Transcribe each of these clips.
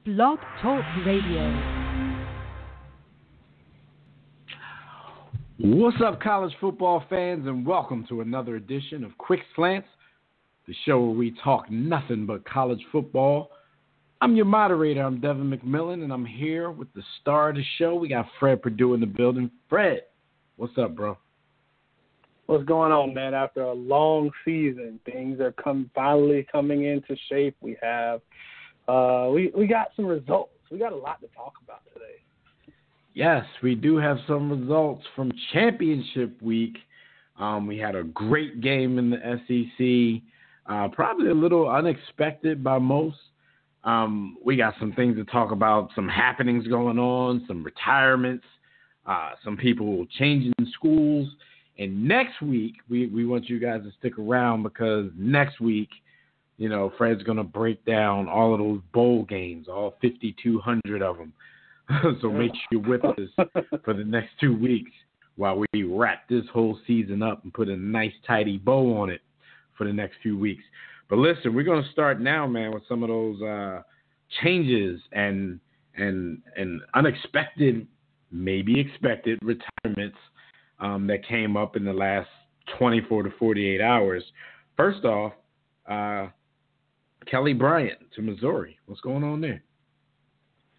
Blog Talk Radio. What's up, college football fans, and welcome to another edition of Quick Slants, the show where we talk nothing but college football. I'm your moderator. I'm Devin McMillan, and I'm here with the star of the show. We got Fred Perdue in the building. Fred, what's up, bro? What's going on, man? After a long season, things are finally coming into shape. We have we got some results. We got a lot to talk about today. Yes, we do have some results from championship week. We had a great game in the SEC, probably a little unexpected by most. We got some things to talk about, some happenings going on, some retirements, some people changing schools. And next week, we want you guys to stick around because next week, you know, Fred's going to break down all of those bowl games, all 5,200 of them. So make sure you're with us for the next 2 weeks while we wrap this whole season up and put a nice, tidy bow on it for the next few weeks. But listen, we're going to start now, man, with some of those changes and unexpected, maybe expected retirements that came up in the last 24 to 48 hours. First off, Kelly Bryant to Missouri. What's going on there?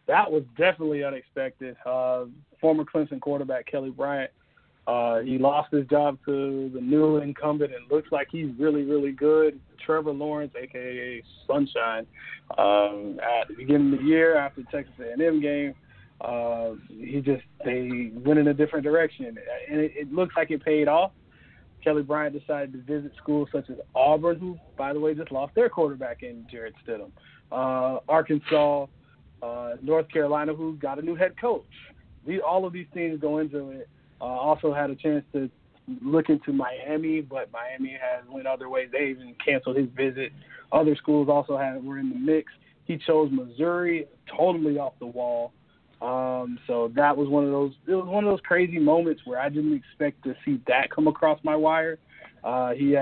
That was definitely unexpected. Former Clemson quarterback Kelly Bryant, he lost his job to the new incumbent, and looks like he's really, really good. Trevor Lawrence, a.k.a. Sunshine, at the beginning of the year after the Texas A&M game, they went in a different direction, and it looks like it paid off. Kelly Bryant decided to visit schools such as Auburn, who, by the way, just lost their quarterback in Jarrett Stidham, Arkansas, North Carolina, who got a new head coach. All of these things go into it. Also had a chance to look into Miami, but Miami has went other ways. They even canceled his visit. Other schools also were in the mix. He chose Missouri, totally off the wall. So that was one of those crazy moments where I didn't expect to see that come across my wire. He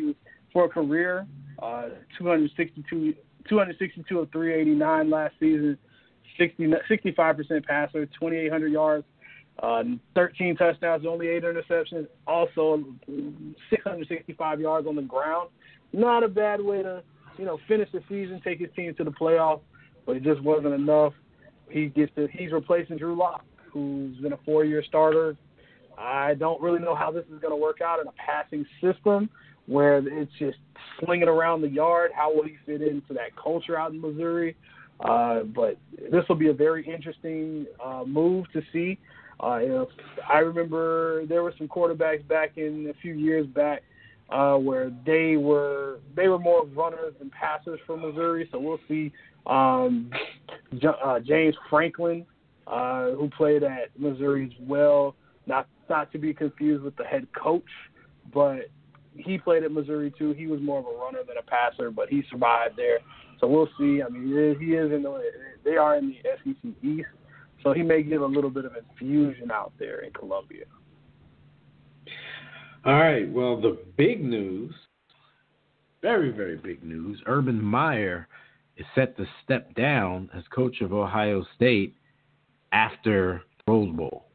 was for a career, 262 of 389 last season, 65% passer, 2,800 yards, 13 touchdowns, only 8 interceptions, also 665 yards on the ground. Not a bad way to, finish the season, take his team to the playoffs, but it just wasn't enough. He's replacing Drew Lock, who's been a 4-year starter. I don't really know how this is going to work out in a passing system where it's just slinging around the yard. How will he fit into that culture out in Missouri? But this will be a very interesting move to see. I remember there were some quarterbacks back in a few years back where they were more runners than passers for Missouri. So we'll see. James Franklin, who played at Missouri as well, not to be confused with the head coach, but he played at Missouri too. He was more of a runner than a passer, but he survived there. So we'll see. I mean, they are in the SEC East, so he may give a little bit of infusion out there in Columbia. All right. Well, the big news, very, very big news, Urban Meyer is set to step down as coach of Ohio State after Rose Bowl.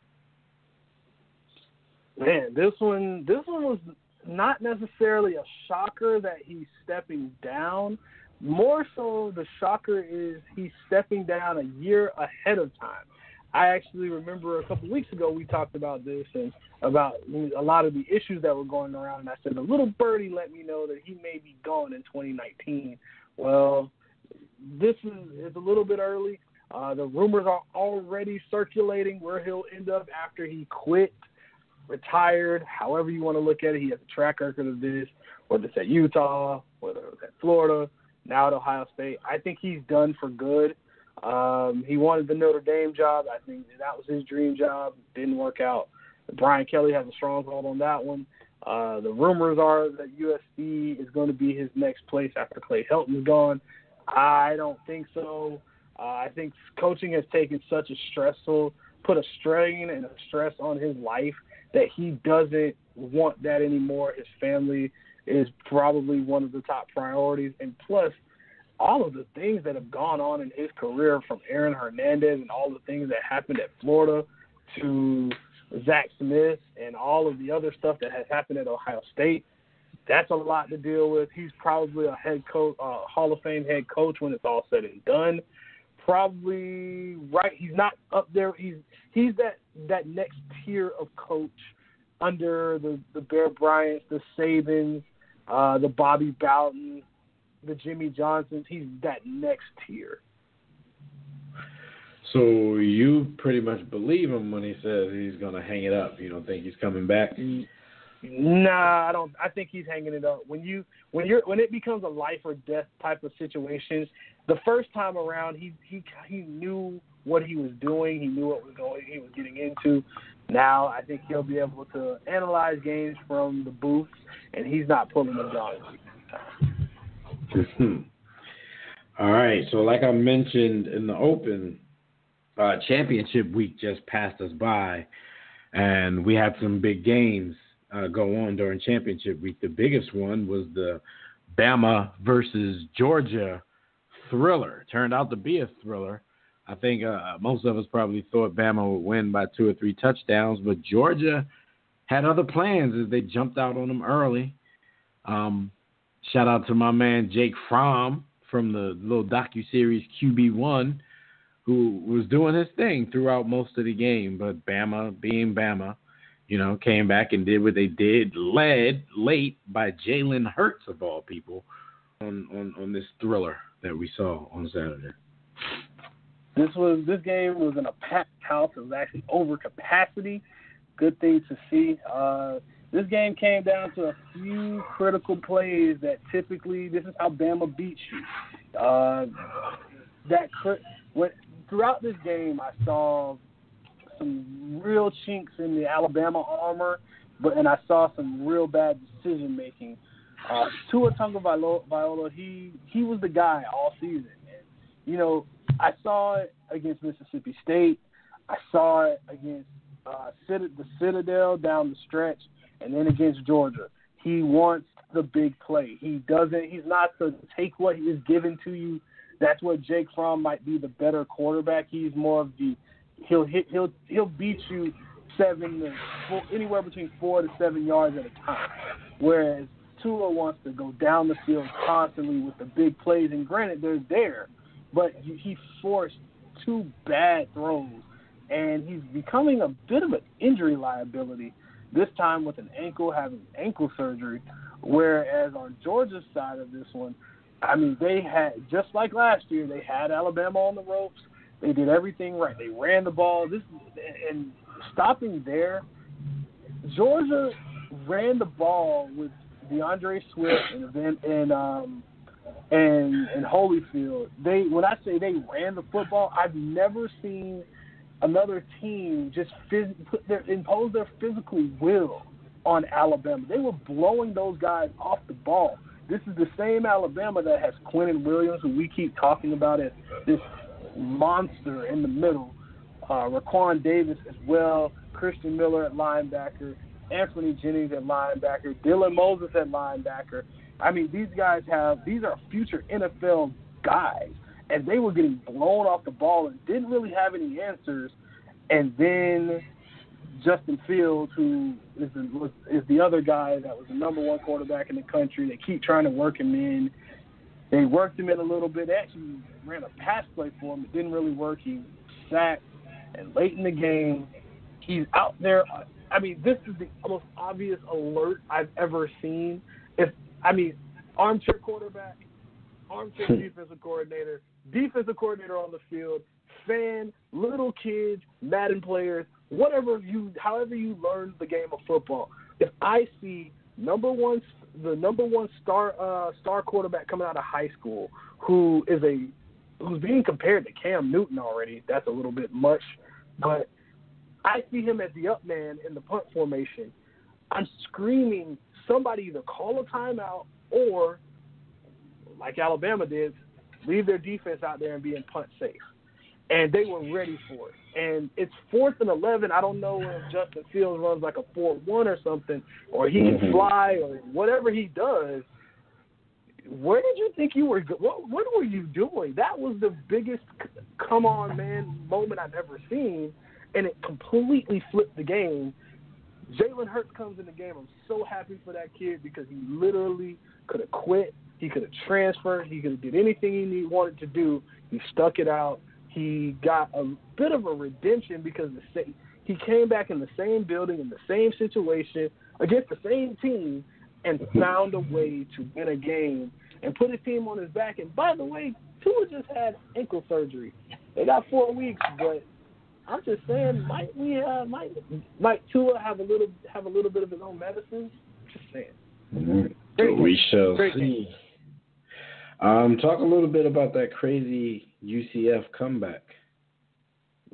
Man, this one was not necessarily a shocker that he's stepping down. More so, the shocker is he's stepping down a year ahead of time. I actually remember a couple weeks ago we talked about this and about a lot of the issues that were going around, and I said, a little birdie let me know that he may be gone in 2019. Well, this is a little bit early. The rumors are already circulating where he'll end up after he quit, retired, however you want to look at it. He has a track record of this, whether it's at Utah, whether it was at Florida, now at Ohio State. I think he's done for good. He wanted the Notre Dame job. I think that was his dream job. Didn't work out. Brian Kelly has a stronghold on that one. The rumors are that USC is going to be his next place after Clay Helton's gone. I don't think so. I think coaching has taken such put a strain and a stress on his life that he doesn't want that anymore. His family is probably one of the top priorities. And plus, all of the things that have gone on in his career, from Aaron Hernandez and all the things that happened at Florida to Zach Smith and all of the other stuff that has happened at Ohio State, that's a lot to deal with. He's probably a head coach, Hall of Fame head coach when it's all said and done. Probably right. He's not up there. He's that next tier of coach under the Bear Bryants, the Sabins, the Bobby Bowden, the Jimmy Johnsons. He's that next tier. So you pretty much believe him when he says he's going to hang it up. You don't think he's coming back? Nah, I don't. I think he's hanging it up. When it becomes a life or death type of situation, the first time around he knew what he was doing. He knew he was getting into. Now I think he'll be able to analyze games from the booth, and he's not pulling the gun. All right. So like I mentioned in the open, championship week just passed us by, and we had some big games go on during championship week. The biggest one was the Bama versus Georgia thriller. Turned out to be a thriller. I think most of us probably thought Bama would win by 2 or 3 touchdowns, but Georgia had other plans as they jumped out on them early. Shout out to my man Jake Fromm from the little docuseries QB1, who was doing his thing throughout most of the game. But Bama, being Bama, came back and did what they did, led late by Jalen Hurts, of all people, on this thriller that we saw on Saturday. This game was in a packed house. It was actually over capacity. Good thing to see. This game came down to a few critical plays that typically, this is how Bama beats you. Throughout this game, I saw some real chinks in the Alabama armor, and I saw some real bad decision making. Tua Tagovailoa, he was the guy all season. And, I saw it against Mississippi State. I saw it against the Citadel down the stretch, and then against Georgia. He wants the big play. He's not to take what is given to you. That's where Jake Fromm might be the better quarterback. He's more of he'll beat you anywhere between 4 to 7 yards at a time. Whereas Tua wants to go down the field constantly with the big plays. And granted, they're there, but he forced 2 bad throws, and he's becoming a bit of an injury liability, this time with an having ankle surgery, whereas on Georgia's side of this one, I mean, they had, just like last year, they had Alabama on the ropes. They did everything right. They ran the ball. And stopping there, Georgia ran the ball with DeAndre Swift and Holyfield. When I say they ran the football, I've never seen another team just impose their physical will on Alabama. They were blowing those guys off the ball. This is the same Alabama that has Quinnen Williams, who we keep talking about as this monster in the middle, Raquan Davis as well, Christian Miller at linebacker, Anthony Jennings at linebacker, Dylan Moses at linebacker. I mean, these are future NFL guys, and they were getting blown off the ball and didn't really have any answers. And then Justin Fields, who is the other guy that was the number 1 quarterback in the country, they keep trying to work him in. They worked him in a little bit. They actually ran a pass play for him. It didn't really work. He sacked, and late in the game, he's out there. I mean, this is the most obvious alert I've ever seen. Armchair quarterback, armchair defensive coordinator on the field, fan, little kids, Madden players, however you learn the game of football. If I see the number one star quarterback coming out of high school who's being compared to Cam Newton already, that's a little bit much, but I see him as the up man in the punt formation, I'm screaming, somebody either call a timeout or, like Alabama did, leave their defense out there and be in punt safe. And they were ready for it. And it's 4th and 11. I don't know if Justin Fields runs like a 4-1 or something, or he can fly or whatever he does. where did you think you were? What were you doing? That was the biggest come on, man moment I've ever seen, and it completely flipped the game. Jalen Hurts comes in the game. I'm so happy for that kid because he literally could have quit. He could have transferred. He could have did anything he wanted to do. He stuck it out. He got a bit of a redemption because he came back in the same building, in the same situation, against the same team, and found a way to win a game and put his team on his back. And by the way, Tua just had ankle surgery. They got 4 weeks, but I'm just saying, might Tua have a little bit of his own medicine? Just saying. Mm-hmm. We shall see. Talk a little bit about that crazy UCF comeback.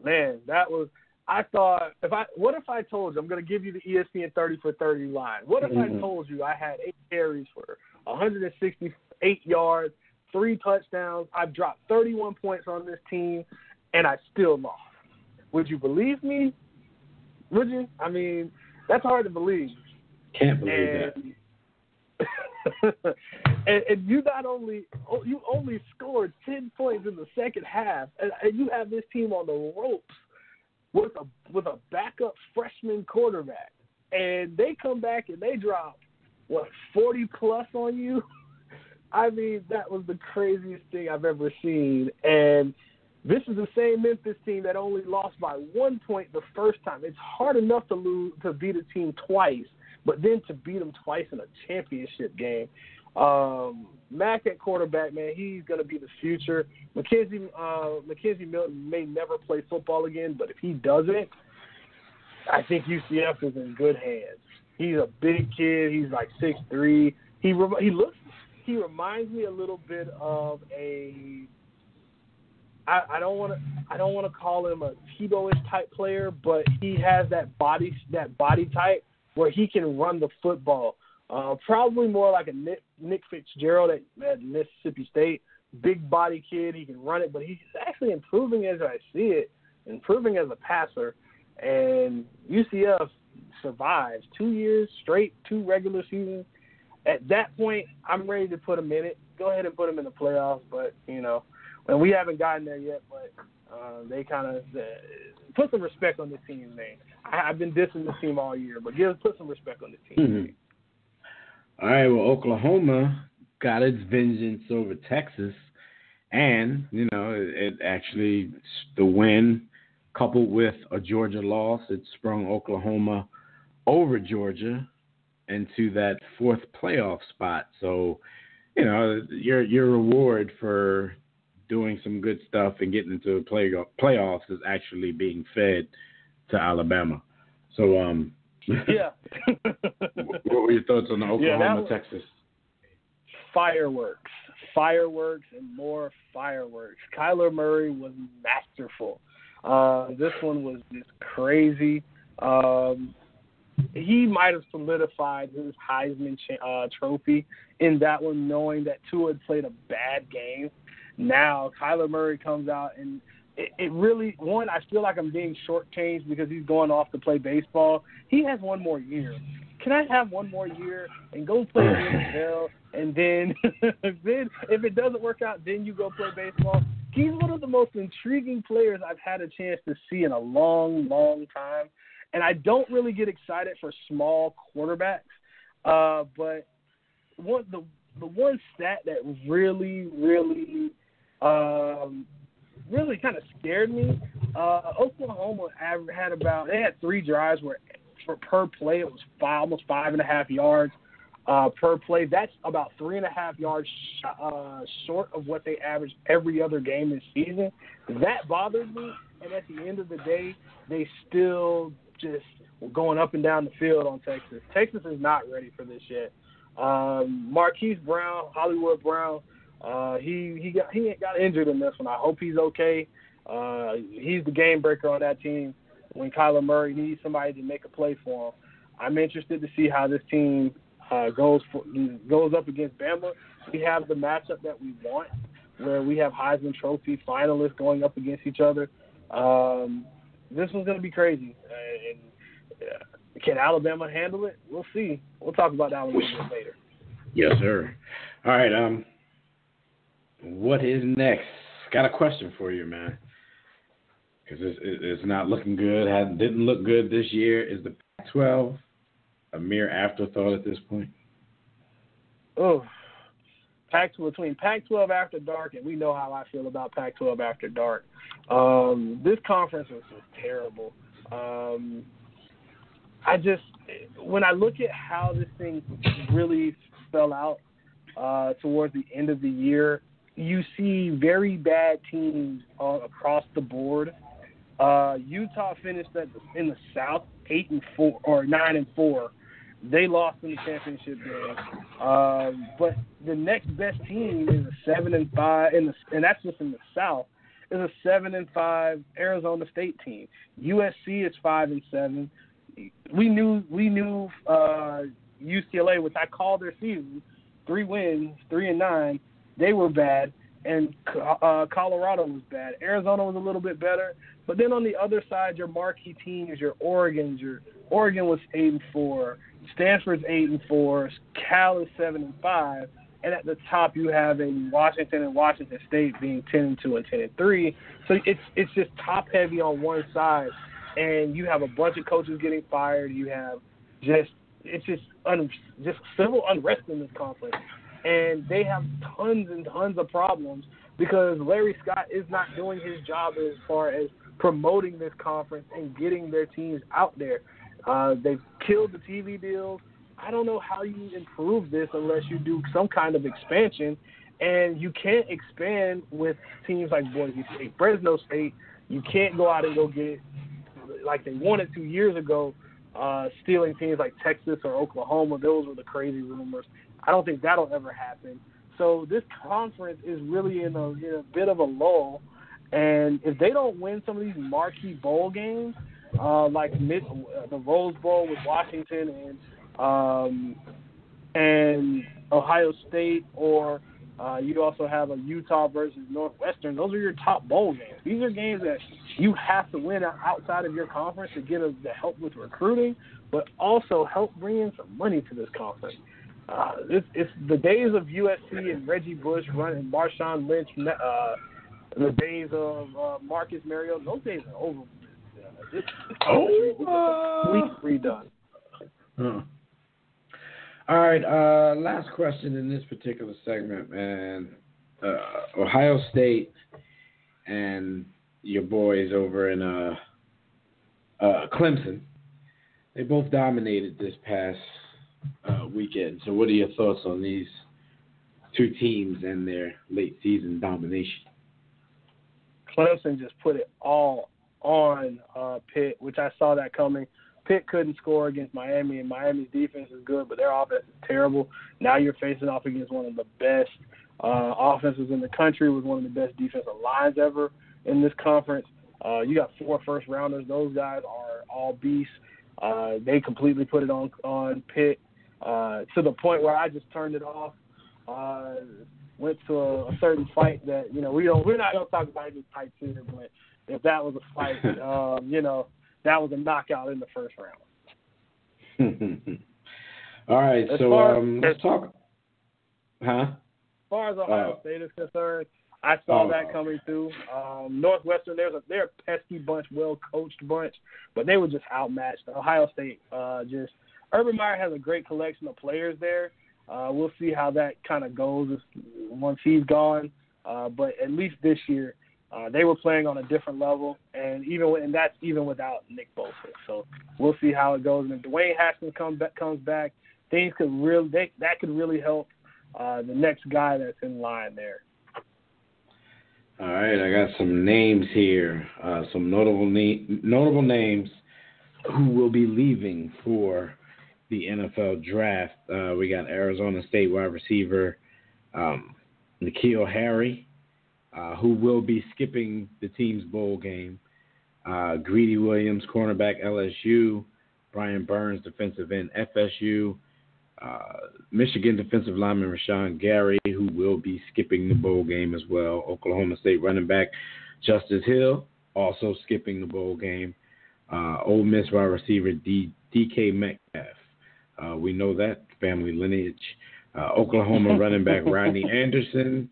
Man, that was. I thought, what if I told you, I'm going to give you the ESPN 30 for 30 line. What if I told you I had 8 carries for 168 yards, 3 touchdowns, I've dropped 31 points on this team, and I still lost? Would you believe me? Would you? I mean, that's hard to believe. Can't believe that. and you only scored 10 points in the second half, and you have this team on the ropes with a backup freshman quarterback, and they come back and they drop 40 plus on you. I mean, that was the craziest thing I've ever seen. And this is the same Memphis team that only lost by 1 point the first time. It's hard enough to beat a team twice, but then to beat them twice in a championship game. Mack at quarterback, man, he's going to be the future. Mackenzie Milton may never play football again, but if he doesn't, I think UCF is in good hands. He's a big kid. He's like 6'3". He reminds me a little bit of a. I don't want to call him a Tebow-ish type player, but he has that body type where he can run the football. Probably more like a Nick Fitzgerald at Mississippi State. Big body kid. He can run it, but he's actually improving as I see it, improving as a passer. And UCF survives 2 years straight, 2 regular seasons. At that point, I'm ready to put him in it. Go ahead and put him in the playoffs, but, and we haven't gotten there yet, but they kind of put some respect on this team's name. I've been dissing this team all year, but put some respect on this team's name. All right, well, Oklahoma got its vengeance over Texas, and, it actually, the win coupled with a Georgia loss, it sprung Oklahoma over Georgia into that 4th playoff spot. So, your reward for doing some good stuff and getting into the playoffs is actually being fed to Alabama. So, yeah. What were your thoughts on the Oklahoma, Texas? Fireworks, and more fireworks. Kyler Murray was masterful. This one was just crazy. He might have solidified his Heisman trophy in that one, knowing that Tua had played a bad game. Now Kyler Murray comes out, and it really, I feel like I'm being shortchanged because he's going off to play baseball. He has 1 more year. Can I have 1 more year and go play in the NFL, and then if it doesn't work out, then you go play baseball? He's one of the most intriguing players I've had a chance to see in a long, long time. And I don't really get excited for small quarterbacks, but the one stat that really kind of scared me. Oklahoma had 3 drives where per play it was almost 5.5 yards per play. That's about 3.5 yards short of what they average every other game this season. That bothers me. And at the end of the day, they still just going up and down the field on Texas. Texas is not ready for this yet. Marquise Brown, Hollywood Brown, he got injured in this one. I hope he's okay. He's the game breaker on that team when Kyler Murray needs somebody to make a play for him. I'm interested to see how this team goes up against Bama. We have the matchup that we want, where we have Heisman Trophy finalists going up against each other. This one's going to be crazy. Can Alabama handle it? We'll see. We'll talk about that one a little bit later. Yes, sir. All right. What is next? Got a question for you, man. Because it's not looking good. Didn't look good this year. Is the Pac-12 a mere afterthought at this point? Oh, between Pac-12 After Dark, and we know how I feel about Pac-12 After Dark. This conference was just terrible. When I look at how this thing really fell out towards the end of the year, you see very bad teams across the board. Utah finished in the South 8-4 or 9-4. They lost in the championship game. But the next best team is a 7-5, and that's just in the South. Is a 7-5 Arizona State team. USC is 5-7. We knew UCLA, which I called their season, 3 wins, 3-9. They were bad, and Colorado was bad. Arizona was a little bit better, but then on the other side, your marquee teams, your Oregon was 8-4, Stanford's 8-4, Cal is 7-5, and at the top you have a Washington and Washington State being 10-2 and 10-3. So it's just top heavy on one side, and you have a bunch of coaches getting fired. You have just civil unrest in this conference. And they have tons and tons of problems because Larry Scott is not doing his job as far as promoting this conference and getting their teams out there. They've killed the TV deals. I don't know how you improve this unless you do some kind of expansion. And you can't expand with teams like Boise State, Fresno State. You can't go out and go get, like they wanted 2 years ago, stealing teams like Texas or Oklahoma. Those were the crazy rumors. I don't think that'll ever happen. So this conference is really in a bit of a lull. And if they don't win some of these marquee bowl games, like the Rose Bowl with Washington and Ohio State, or you also have a Utah versus Northwestern, those are your top bowl games. These are games that you have to win outside of your conference to get the help with recruiting, but also help bring in some money to this conference. It's the days of USC and Reggie Bush running, Marshawn Lynch, the days of Marcus Mariota. Those days are over. It's completely redone. All right, last question in this particular segment, man. Ohio State and your boys over in Clemson, they both dominated this past weekend. So what are your thoughts on these two teams and their late season domination? Clemson just put it all on Pitt, which I saw that coming. Pitt couldn't score against Miami, and Miami's defense is good, but their offense is terrible. Now you're facing off against one of the best offenses in the country with one of the best defensive lines ever in this conference. You got 4 first-rounders. Those guys are all beasts. They completely put it on Pitt to the point where I just turned it off. Went to a certain fight that, we're not going to talk about any fights here, but if that was a fight, that was a knockout in the first round. All right, let's talk. As far as Ohio State is concerned, I saw that coming through. Northwestern, they're a pesky bunch, well-coached bunch, but they were just outmatched. Ohio State, Urban Meyer has a great collection of players there. We'll see how that kind of goes once he's gone. But at least this year, they were playing on a different level, and that's even without Nick Bosa. So we'll see how it goes. And if Dwayne Haskins comes back, things could really help the next guy that's in line there. All right, I got some names here, some notable names who will be leaving for the NFL draft. We got Arizona State wide receiver N'Keal Harry, who will be skipping the team's bowl game. Greedy Williams, cornerback LSU. Brian Burns, defensive end FSU. Michigan defensive lineman Rashawn Gary, who will be skipping the bowl game as well. Oklahoma State running back Justice Hill, also skipping the bowl game. Ole Miss wide receiver DK Metcalf. We know that family lineage. Oklahoma running back Rodney Anderson,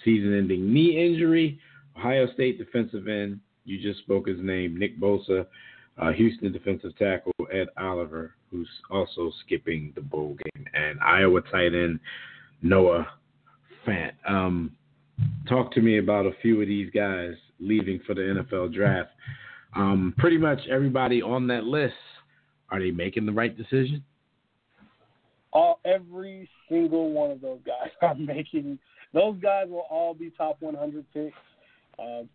season-ending knee injury. Ohio State defensive end, you just spoke his name, Nick Bosa. Houston defensive tackle Ed Oliver, who's also skipping the bowl game. And Iowa tight end Noah Fant. Talk to me about a few of these guys leaving for the NFL draft. Pretty much everybody on that list, are they making the right decision? Every single one of those guys are making. Those guys will all be top 100 picks.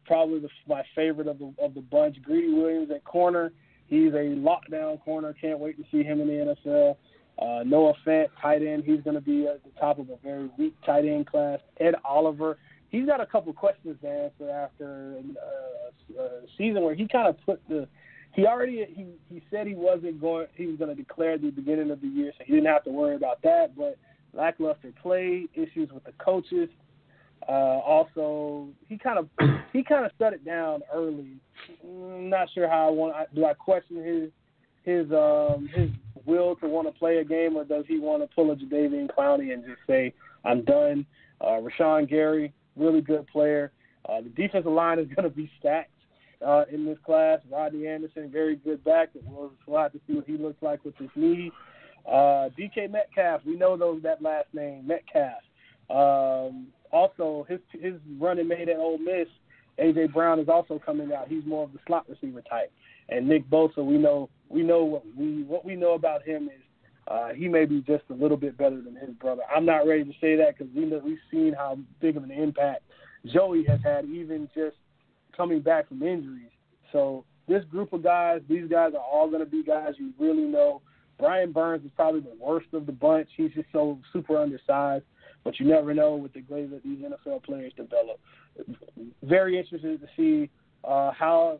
Probably my favorite of the bunch, Greedy Williams at corner. He's a lockdown corner. Can't wait to see him in the NFL. Noah Fant, tight end. He's going to be at the top of a very weak tight end class. Ed Oliver. He's got a couple questions to answer after a season where he kind of put the. He said he was going to declare at the beginning of the year, so he didn't have to worry about that. But lackluster play, issues with the coaches. Also, he kind of shut it down early. I'm not sure how do I question his will to want to play a game, or does he want to pull a Jadeveon Clowney and just say I'm done? Rashawn Gary, really good player. The defensive line is going to be stacked in this class. Rodney Anderson, very good back. We'll have to see what he looks like with his knee. DK Metcalf, we know that last name, Metcalf. Also, his running mate at Ole Miss, A.J. Brown, is also coming out. He's more of the slot receiver type. And Nick Bosa, we know what we know about him is he may be just a little bit better than his brother. I'm not ready to say that because we've seen how big of an impact Joey has had, even just coming back from injuries. So this group of guys, these guys are all going to be guys you really know. Brian Burns is probably the worst of the bunch. He's just so super undersized. But you never know with the way that these NFL players develop. Very interested to see how.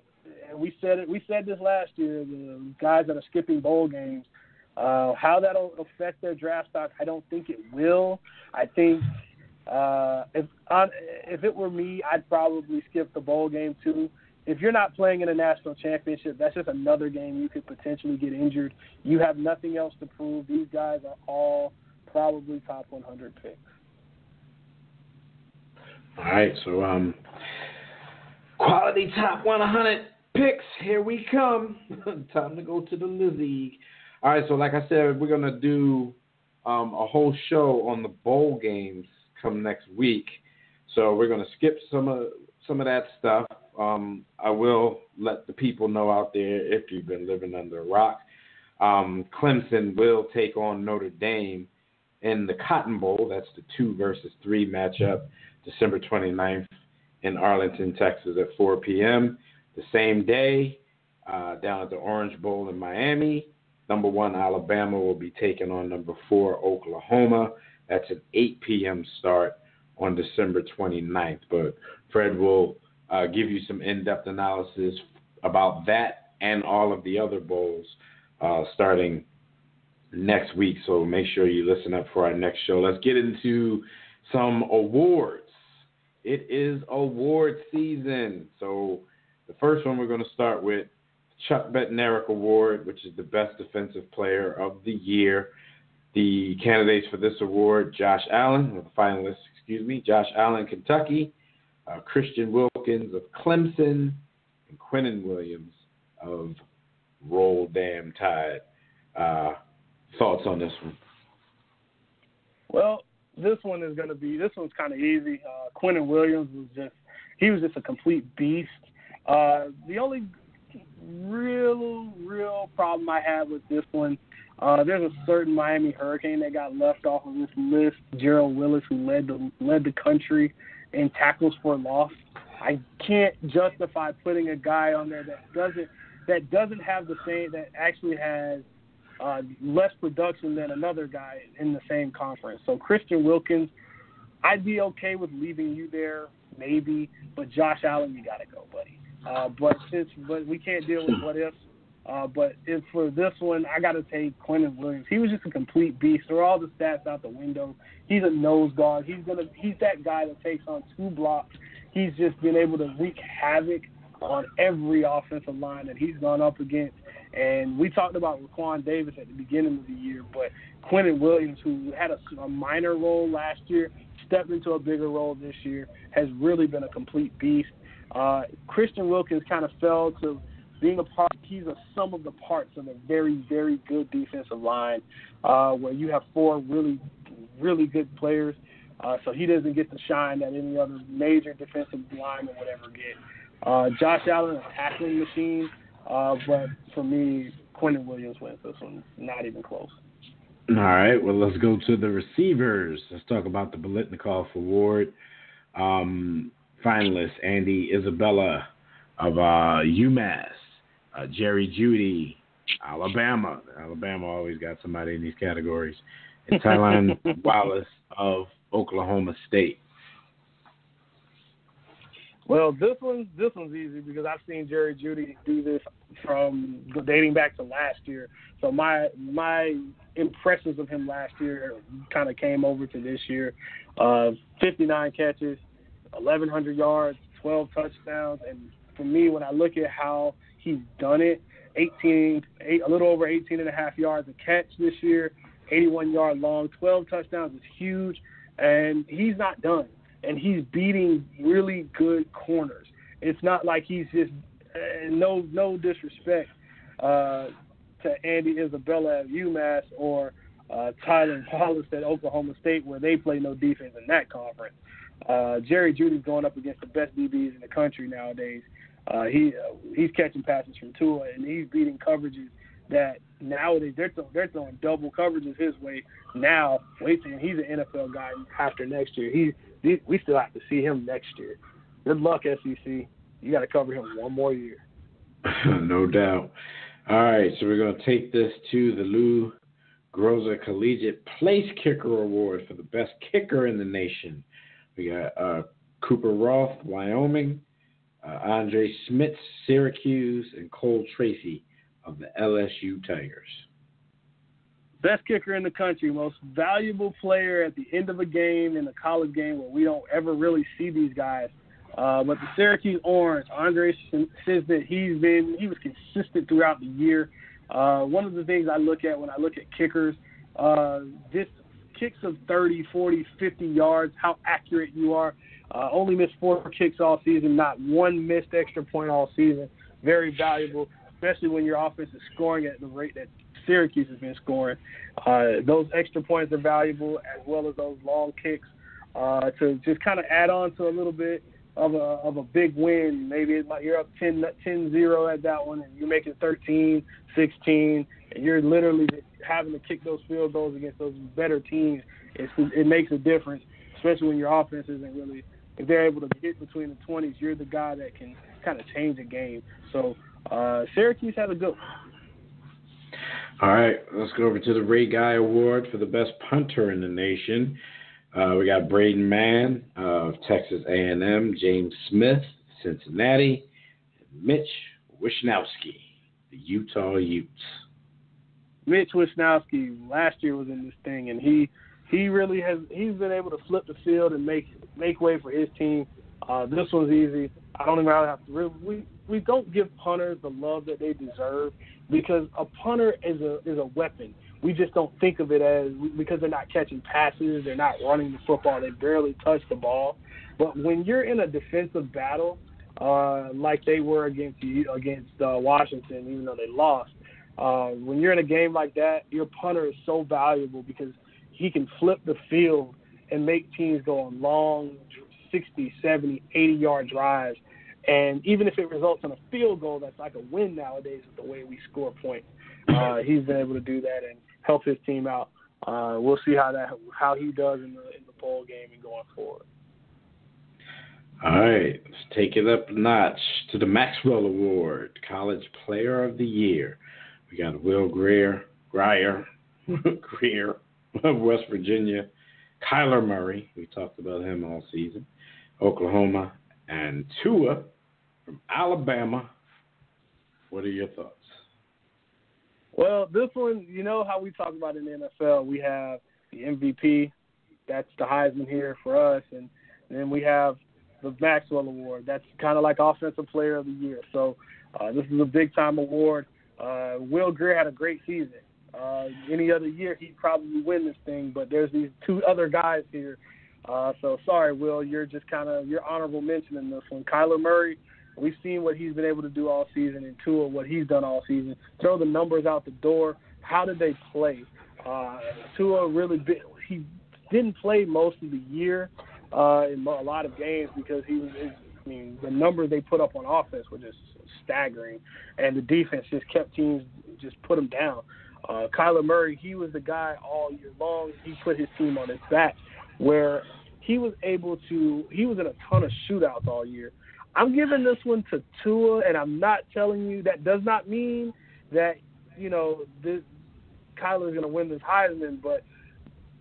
And we said this last year. The guys that are skipping bowl games, how that'll affect their draft stock. I don't think it will. I think if it were me, I'd probably skip the bowl game too. If you're not playing in a national championship, that's just another game you could potentially get injured. You have nothing else to prove. These guys are all probably top 100 picks. All right, so quality top 100 picks. Here we come. Time to go to the league. All right, so like I said, we're gonna do a whole show on the bowl games come next week. So we're gonna skip some of that stuff. I will let the people know out there, if you've been living under a rock, Clemson will take on Notre Dame in the Cotton Bowl. That's the 2 versus 3 matchup, December 29th in Arlington, Texas at 4 p.m. The same day, down at the Orange Bowl in Miami, number 1 Alabama will be taking on number 4 Oklahoma. That's an 8 p.m. start on December 29th. But Fred will give you some in-depth analysis about that and all of the other bowls starting next week. So make sure you listen up for our next show. Let's get into some awards. It is award season. So the first one we're going to start with, Chuck Bednarik Award, which is the best defensive player of the year. The candidates for this award, Josh Allen, or the finalists, Josh Allen, Kentucky, Christian Wilkins of Clemson, and Quinnen Williams of Roll Damn Tide. Thoughts on this one? Well, this one's kind of easy. Quinnen Williams was just a complete beast. The only real problem I have with this one, there's a certain Miami Hurricane that got left off of this list, Gerald Willis, who led the country in tackles for loss. I can't justify putting a guy on there that doesn't have the same, that actually has less production than another guy in the same conference. So Christian Wilkins, I'd be okay with leaving you there, maybe, but Josh Allen, you got to go, buddy. But we can't deal with what ifs. But if for this one, I got to take Quinnen Williams. He was just a complete beast. Throw all the stats out the window. He's a nose guard. He's that guy that takes on 2 blocks. He's just been able to wreak havoc on every offensive line that he's gone up against. And we talked about Raquan Davis at the beginning of the year, but Quentin Williams, who had a minor role last year, stepped into a bigger role this year, has really been a complete beast. Christian Wilkins kind of fell to being a part. He's a sum of the parts of a very, very good defensive line where you have four really, really good players. So he doesn't get the shine that any other major defensive lineman would ever get. Josh Allen, a tackling machine, but for me, Quentin Williams wins this one. Not even close. All right, well, let's go to the receivers. Let's talk about the Biletnikoff Award. Finalists, Andy Isabella of UMass, Jerry Jeudy, Alabama. Alabama always got somebody in these categories. And Tylan Wallace of Oklahoma State. Well, this one's easy because I've seen Jerry Jeudy do this from dating back to last year. So my impressions of him last year kind of came over to this year. 59 catches, 1,100 yards, 12 touchdowns, and for me, when I look at how he's done it, a little over 18 and a half yards a catch this year, 81-yard long, 12 touchdowns is huge, and he's not done. And he's beating really good corners. It's not like he's just no disrespect to Andy Isabella at UMass or Tylan Wallace at Oklahoma State, where they play no defense in that conference. Jerry Jeudy's going up against the best DBs in the country nowadays. He's catching passes from Tua, and he's beating coverages that nowadays they're throwing double coverages his way. Now, wait till he's an NFL guy after next year. We still have to see him next year. Good luck, SEC. You got to cover him one more year. No doubt. All right, so we're going to take this to the Lou Groza Collegiate Place Kicker Award for the best kicker in the nation. We got Cooper Roth, Wyoming, Andre Smith, Syracuse, and Cole Tracy of the LSU Tigers. Best kicker in the country, most valuable player at the end of a game in a college game where we don't ever really see these guys. But the Syracuse Orange, Andre Smith, he was consistent throughout the year. One of the things I look at when I look at kickers, this kicks of 30, 40, 50 yards, how accurate you are. Only missed 4 kicks all season, not one missed extra point all season. Very valuable, especially when your offense is scoring at the rate that Syracuse has been scoring. Those extra points are valuable, as well as those long kicks to just kind of add on to a little bit of a big win. Maybe you're up 10-0 at that one, and you're making 13, 16, and you're literally having to kick those field goals against those better teams. It makes a difference, especially when your offense isn't really – if they're able to get between the 20s, you're the guy that can kind of change a game. So Syracuse has a good one. All right, let's go over to the Ray Guy Award for the best punter in the nation. We got Braden Mann of Texas A&M, James Smith, Cincinnati, and Mitch Wishnowsky, the Utah Utes. Mitch Wishnowsky last year was in this thing, and he really he's been able to flip the field and make way for his team. This one's easy. I don't even have to. We don't give punters the love that they deserve because a punter is a weapon. We just don't think of it as because they're not catching passes, they're not running the football, they barely touch the ball. But when you're in a defensive battle, like they were against Washington, even though they lost, when you're in a game like that, your punter is so valuable because he can flip the field and make teams go on long 60, 70, 80-yard drives. And even if it results in a field goal, that's like a win nowadays with the way we score points. He's been able to do that and help his team out. We'll see how he does in the bowl game and going forward. All right, let's take it up a notch to the Maxwell Award, College Player of the Year. We got Will Greer of West Virginia, Kyler Murray, we talked about him all season, Oklahoma, and Tua from Alabama. What are your thoughts? Well, this one, you know how we talk about in the NFL, we have the MVP, that's the Heisman here for us, and then we have the Maxwell Award. That's kind of like Offensive Player of the Year. So this is a big-time award. Will Greer had a great season. Any other year, he'd probably win this thing, but there's these two other guys here. So sorry, Will, you're just you're honorable mention in this one. Kyler Murray, we've seen what he's been able to do all season, and Tua, what he's done all season. Throw the numbers out the door. How did they play? Tua he didn't play most of the year in a lot of games because the numbers they put up on offense were just staggering, and the defense just kept teams just put them down. Kyler Murray, he was the guy all year long. He put his team on his back, where he was in a ton of shootouts all year. I'm giving this one to Tua, and I'm not telling you that does not mean that, Kyler's going to win this Heisman, but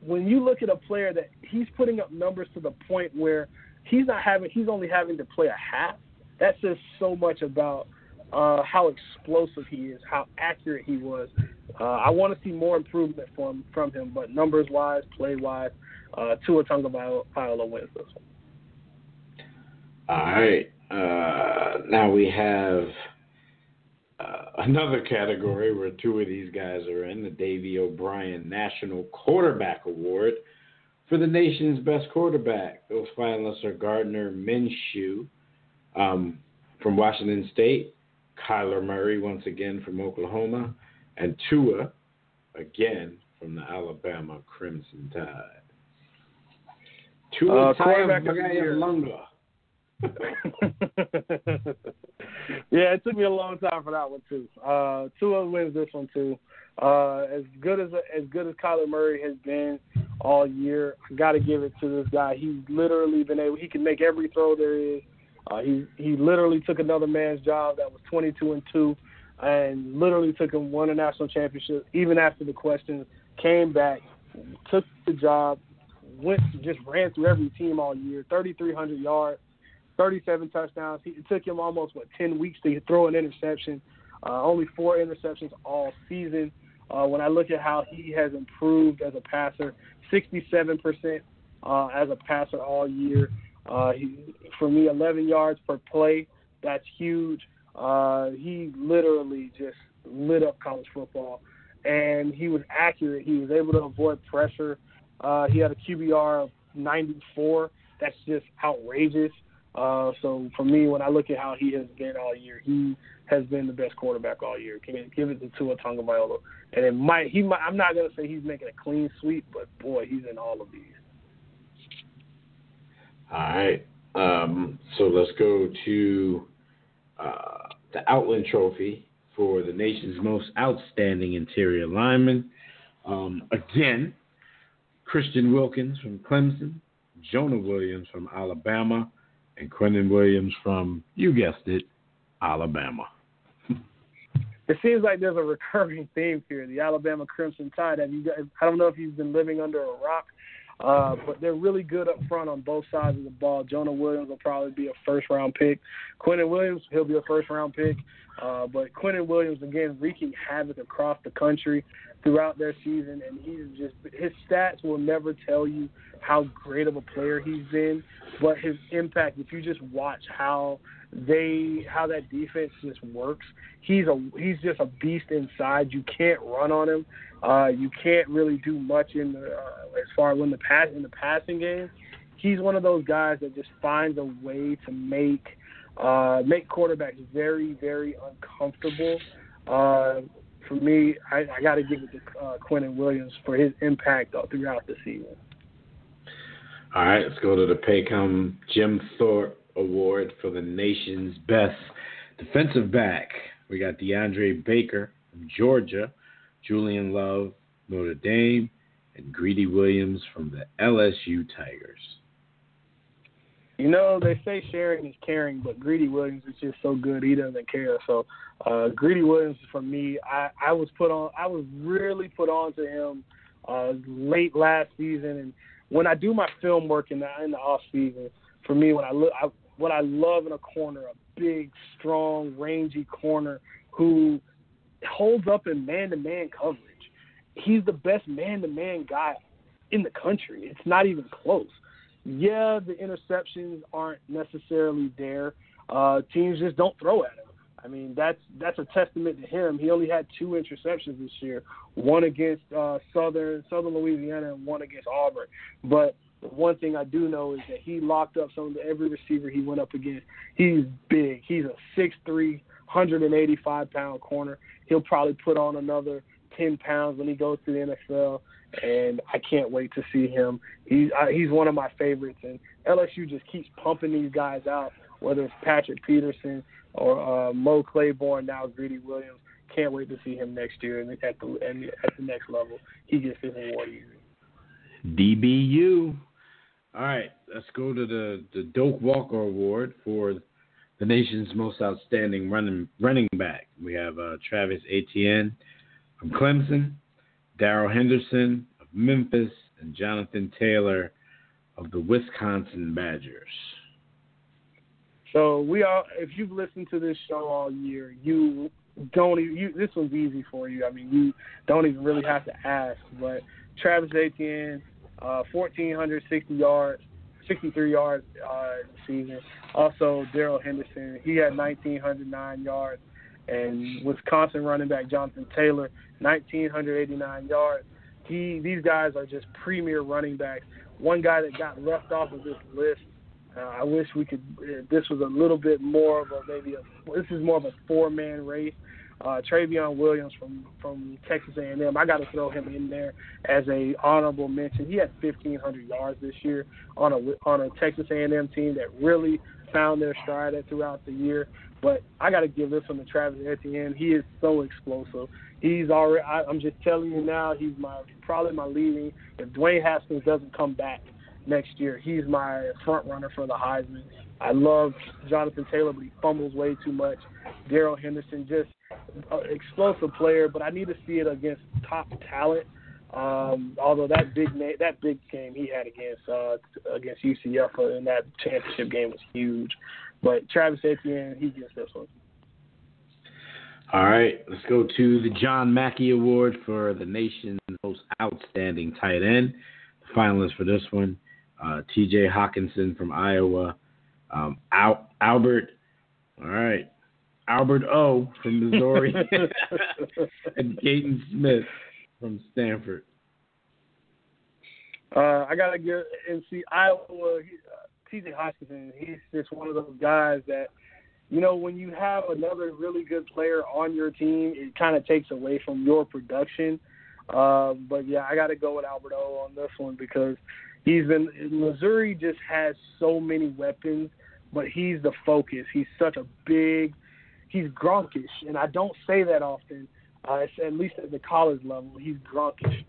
when you look at a player that he's putting up numbers to the point where he's only having to play a half, that says so much about how explosive he is, how accurate he was. I want to see more improvement from him, but numbers-wise, play-wise, Tua Tagovailoa wins this one. All right. Now we have another category where two of these guys are in, the Davey O'Brien National Quarterback Award for the nation's best quarterback. Those finalists are Gardner Minshew from Washington State, Kyler Murray once again from Oklahoma, and Tua again from the Alabama Crimson Tide. Tua Tagovailoa. Yeah, it took me a long time for that one too. Tua wins this one too. As good as Kyler Murray has been all year, I got to give it to this guy. He's literally he can make every throw there is. He literally took another man's job that was 22-2, and literally won a national championship even after the questions. Came back, took the job, just ran through every team all year. 3,300 yards, 37 touchdowns. It took him almost 10 weeks to throw an interception. Only 4 interceptions all season. When I look at how he has improved as a passer, 67% as a passer all year. For me, 11 yards per play, that's huge. He literally just lit up college football, and he was accurate. He was able to avoid pressure. He had a QBR of 94. That's just outrageous. So for me, when I look at how he has been all year, he has been the best quarterback all year. Give it to Tua Tagovailoa. And I'm not going to say he's making a clean sweep, but boy, he's in all of these. All right. So let's go to the Outland Trophy for the nation's most outstanding interior lineman. Again, Christian Wilkins from Clemson, Jonah Williams from Alabama, and Quentin Williams from, you guessed it, Alabama. It seems like there's a recurring theme here, the Alabama Crimson Tide. I don't know if you've been living under a rock, but they're really good up front on both sides of the ball. Jonah Williams will probably be a first-round pick. Quentin Williams, he'll be a first-round pick. But Quentin Williams, again, wreaking havoc across the country throughout their season, and his stats will never tell you how great of a player he's been, but his impact, if you just watch how that defense just works, he's just a beast inside. You can't run on him. You can't really do much as far as in the passing game. He's one of those guys that just finds a way to make quarterbacks very, very uncomfortable. For me, I got to give it to Quentin Williams for his impact throughout the season. All right, let's go to the Paycom Jim Thorpe Award for the nation's best defensive back. We got DeAndre Baker from Georgia, Julian Love, Notre Dame, and Greedy Williams from the LSU Tigers. You know, they say sharing is caring, but Greedy Williams is just so good, he doesn't care. So Greedy Williams, for me, I was really put on to him late last season, and when I do my film work in the off season, for me, what I love in a corner, a big, strong, rangy corner who holds up in man-to-man coverage. He's the best man-to-man guy in the country. It's not even close. Yeah, the interceptions aren't necessarily there. Teams just don't throw at him. I mean, that's a testament to him. He only had 2 interceptions this year, one against Southern Louisiana and one against Auburn. But the one thing I do know is that he locked up every receiver he went up against. He's big. He's a 6'3", 185-pound corner. He'll probably put on another 10 pounds when he goes to the NFL, and I can't wait to see him. He's one of my favorites, and LSU just keeps pumping these guys out, whether it's Patrick Peterson or Mo Claiborne, now Greedy Williams. Can't wait to see him next year and at the next level. He gets his award easy. DBU. All right, let's go to the Doak Walker Award for the nation's most outstanding running back. We have Travis Etienne from Clemson, Darrell Henderson of Memphis, and Jonathan Taylor of the Wisconsin Badgers. So if you've listened to this show all year, this one's easy for you. I mean, you don't even really have to ask. But Travis Etienne, 1,460 yards, 63 yards in the season. Also, Darrell Henderson, he had 1,909 yards. And Wisconsin running back Jonathan Taylor, 1,989 yards. These guys are just premier running backs. One guy that got left off of this list, I wish we could. This was a little bit more of this is more of a 4-man race. Travion Williams from Texas A&M. I got to throw him in there as a honorable mention. He had 1,500 yards this year on a Texas A&M team that really found their stride throughout the year. But I got to give this one to Travis Etienne. He is so explosive. He's already. I'm just telling you now. He's probably my leading. If Dwayne Haskins doesn't come back next year, he's my front runner for the Heisman. I love Jonathan Taylor, but he fumbles way too much. Darrell Henderson, just an explosive player, but I need to see it against top talent. Although that big game he had against UCF in that championship game was huge. But Travis Etienne, he gets this one. All right, let's go to the John Mackey Award for the nation's most outstanding tight end. The finalists for this one, T.J. Hawkinson from Iowa, Albert O. from Missouri, and Gaten Smith from Stanford. I got to give Iowa, T.J. Hawkinson, he's just one of those guys that, when you have another really good player on your team, it kind of takes away from your production. But, yeah, I got to go with Albert O on this one because Missouri just has so many weapons, but he's the focus. He's he's Gronkish, and I don't say that often, at least at the college level. He's Gronkish.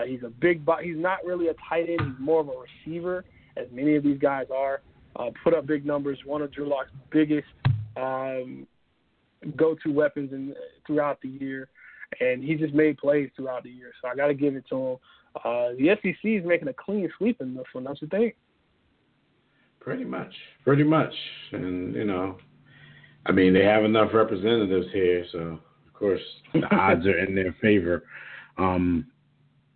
He's a big – he's not really a tight end. He's more of a receiver, as many of these guys are. Put up big numbers, one of Drew Lock's biggest go-to weapons throughout the year, and he just made plays throughout the year. So I got to give it to him. The SEC is making a clean sweep in this one, don't you think? Pretty much. And, they have enough representatives here, so, of course, the odds are in their favor. And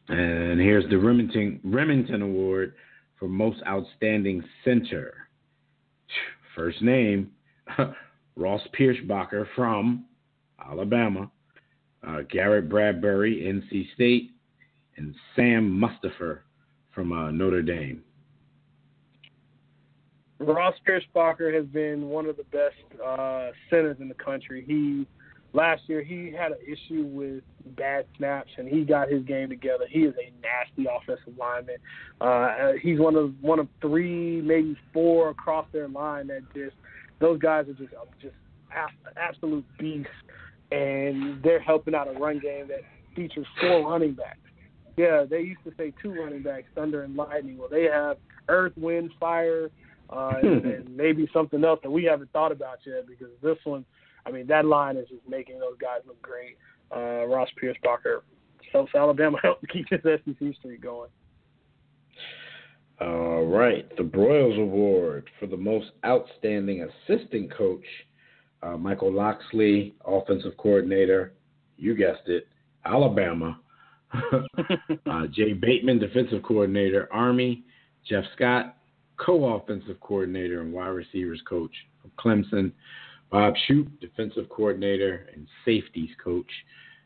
here's the Remington Award for Most Outstanding Center. First name, Ross Pierschbacher from Alabama, Garrett Bradbury, NC State, and Sam Mustipher from Notre Dame. Ross Pierschbacher has been one of the best centers in the country. Last year he had an issue with bad snaps, and he got his game together. He is a nasty offensive lineman. He's one of 3, maybe 4 across their line that those guys are just absolute beasts, and they're helping out a run game that features 4 running backs. Yeah, they used to say 2 running backs, thunder and lightning. Well, they have earth, wind, fire, and maybe something else that we haven't thought about yet, because this one, that line is just making those guys look great. Ross Pierschbacher helps Alabama keep his SEC streak going. All right, the Broyles Award for the most outstanding assistant coach, Michael Locksley, offensive coordinator, you guessed it, Alabama. Jay Bateman, defensive coordinator, Army. Jeff Scott, co-offensive coordinator and wide receivers coach from Clemson. Bob Shoop, defensive coordinator and safeties coach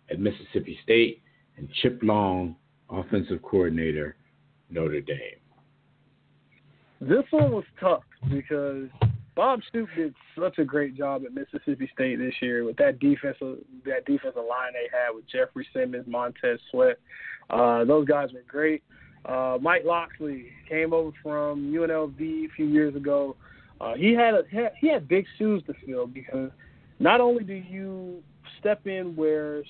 at Mississippi State, and Chip Long, offensive coordinator, Notre Dame. This one was tough because Bob Shoop did such a great job at Mississippi State this year with that defensive line they had with Jeffrey Simmons, Montez Sweat. Those guys were great. Mike Locksley came over from UNLV a few years ago. He had big shoes to fill because not only do you step in where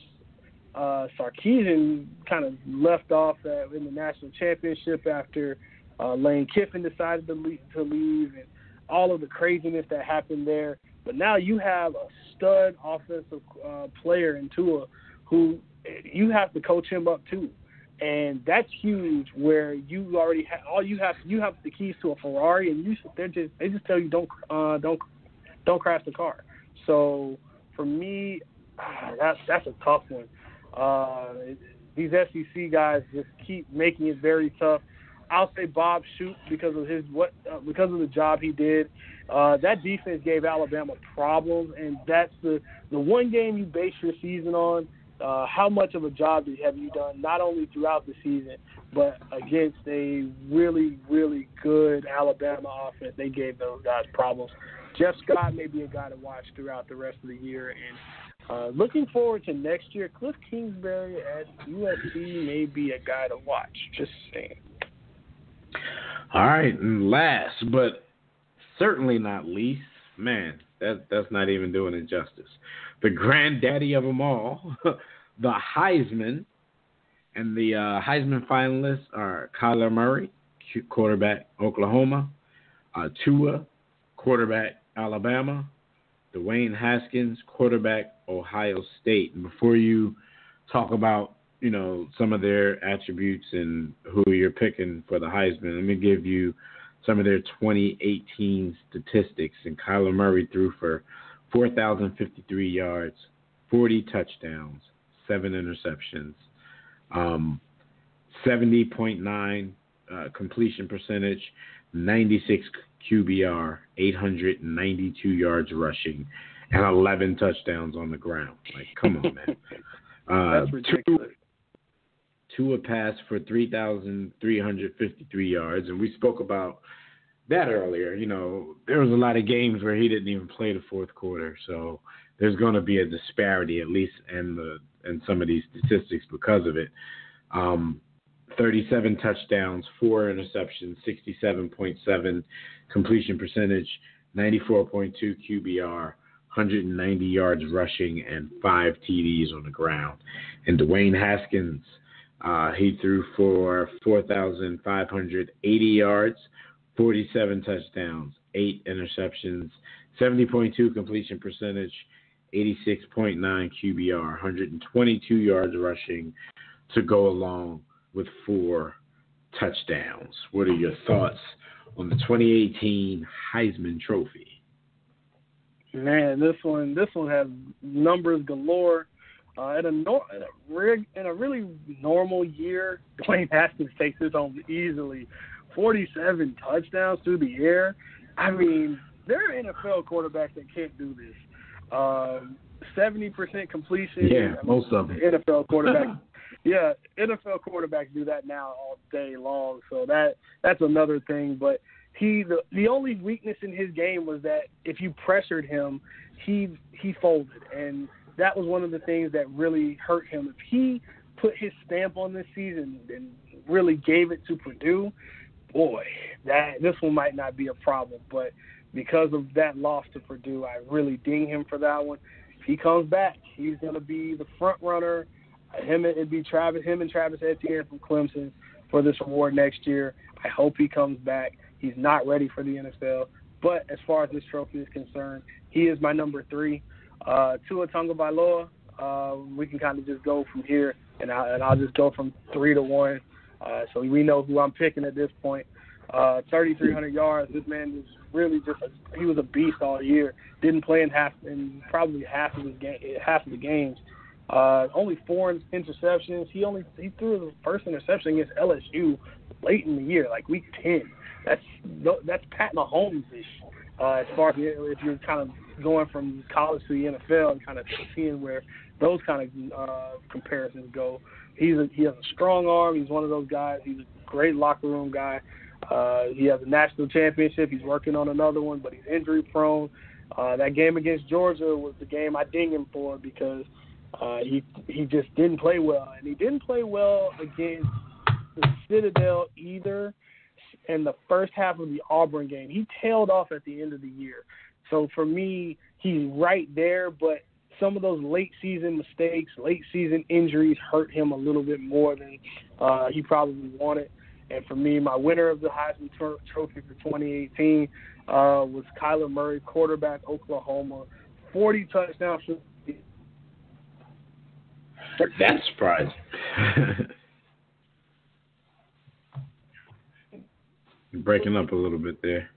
Sarkisian kind of left off in the national championship after Lane Kiffin decided to leave and all of the craziness that happened there. But now you have a stud offensive player in Tua who you have to coach him up too. And that's huge where you already you have the keys to a Ferrari and they just tell you don't crash the car. So for me, that's a tough one. These SEC guys just keep making it very tough. I'll say Bob Shoop because of the job he did. That defense gave Alabama problems, and that's the one game you base your season on. How much of a job have you done, not only throughout the season, but against a really, really good Alabama offense? They gave those guys problems. Jeff Scott may be a guy to watch throughout the rest of the year. And looking forward to next year, Cliff Kingsbury at USC may be a guy to watch. Just saying. All right, and last but certainly not least, man, that's not even doing it justice. The granddaddy of them all, the Heisman, and the Heisman finalists are Kyler Murray, quarterback, Oklahoma, Tua, quarterback, Alabama, Dwayne Haskins, quarterback, Ohio State. And before you talk about, some of their attributes and who you're picking for the Heisman, let me give you some of their 2018 statistics. And Kyler Murray threw for 4,053 yards, 40 touchdowns, 7 interceptions, 70.9 completion percentage, 96 QBR, 892 yards rushing, and 11 touchdowns on the ground. Like, come on, man. That's ridiculous. Tua passed for 3,353 yards, and we spoke about that earlier. There was a lot of games where he didn't even play the fourth quarter, so there's going to be a disparity, at least in some of these statistics because of it. 37 touchdowns, 4 interceptions, 67.7 completion percentage, 94.2 QBR, 190 yards rushing, and 5 TDs on the ground. And Dwayne Haskins, he threw for 4,580 yards, 47 touchdowns, 8 interceptions, 70.2 completion percentage, 86.9 QBR, 122 yards rushing to go along with 4 touchdowns. What are your thoughts on the 2018 Heisman Trophy? Man, this one has numbers galore. In a really normal year, Dwayne Haskins takes this home easily. 47 touchdowns through the air. I mean, there are NFL quarterbacks that can't do this. 70% completion. Yeah, most of them. NFL quarterbacks. Yeah, NFL quarterbacks do that now all day long. So that's another thing. But the only weakness in his game was that if you pressured him, he folded, and that was one of the things that really hurt him. If he put his stamp on this season and really gave it to Purdue, boy, this one might not be a problem. But because of that loss to Purdue, I really ding him for that one. If he comes back, he's going to be the front runner. Him and Travis Etienne from Clemson for this award next year. I hope he comes back. He's not ready for the NFL. But as far as this trophy is concerned, he is my number 3. Tua Tagovailoa, we can kind of just go from here, and I'll just go from 3 to 1. So we know who I'm picking at this point. 3,300 yards. This man was really he was a beast all year. Didn't play in probably half of the games. Only 4 interceptions. He threw his first interception against LSU late in the year, like week 10. That's Pat Mahomes-ish. As far as if you're kind of going from college to the NFL and kind of seeing where those kind of comparisons go, he has a strong arm. He's one of those guys. He's a great locker room guy. He has a national championship. He's working on another one, but he's injury prone. That game against Georgia was the game I ding him for because he just didn't play well, and he didn't play well against the Citadel either. In the first half of the Auburn game, he tailed off at the end of the year. So for me, he's right there, but some of those late season mistakes, late season injuries hurt him a little bit more than he probably wanted. And for me, my winner of the Heisman Trophy for 2018 was Kyler Murray, quarterback, Oklahoma, 40 touchdowns. That's surprising. Breaking up a little bit there.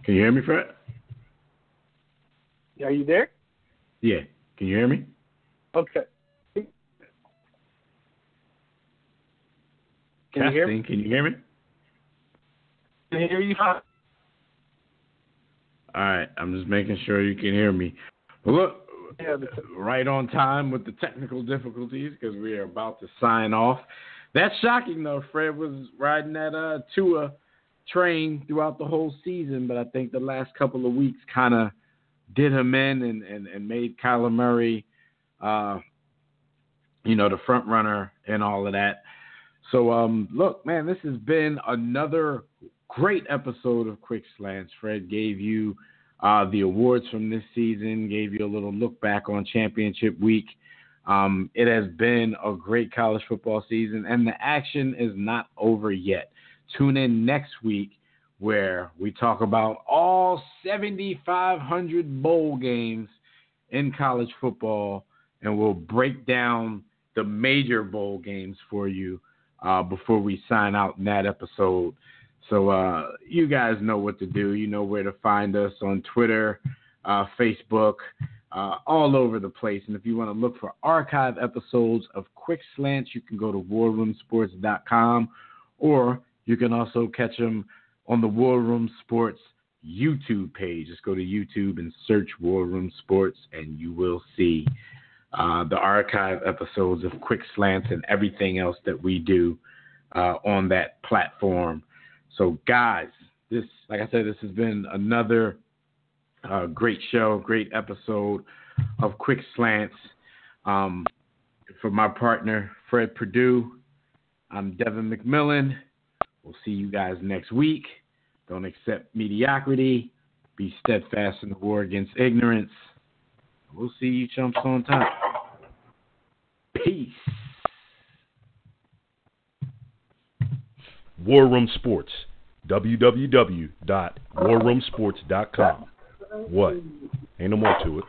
Can you hear me, Fred? Are you there? Yeah. Can you hear me? Okay. Can you hear me? Can you hear me? Can I hear you fine? All right. I'm just making sure you can hear me. Well, look, right on time with the technical difficulties because we are about to sign off. That's shocking, though. Fred was riding that Tua train throughout the whole season, but I think the last couple of weeks kind of did him in and made Kyler Murray, the front runner and all of that. So, look, man, this has been another great episode of Quick Slants. Fred gave you the awards from this season, gave you a little look back on championship week. It has been a great college football season, and the action is not over yet. Tune in next week where we talk about all 7,500 bowl games in college football, and we'll break down the major bowl games for you before we sign out in that episode. So you guys know what to do. You know where to find us on Twitter, Facebook, all over the place. And if you want to look for archive episodes of Quick Slants, you can go to warroomsports.com, or you can also catch them on the War Room Sports YouTube page. Just go to YouTube and search War Room Sports, and you will see the archive episodes of Quick Slants and everything else that we do on that platform. So, guys, this, like I said, this has been another great show, great episode of Quick Slants. For my partner, Fred Perdue, I'm Devin McMillan. We'll see you guys next week. Don't accept mediocrity. Be steadfast in the war against ignorance. We'll see you chumps on top. Peace. War Room Sports. www.warroomsports.com. What? Ain't no more to it.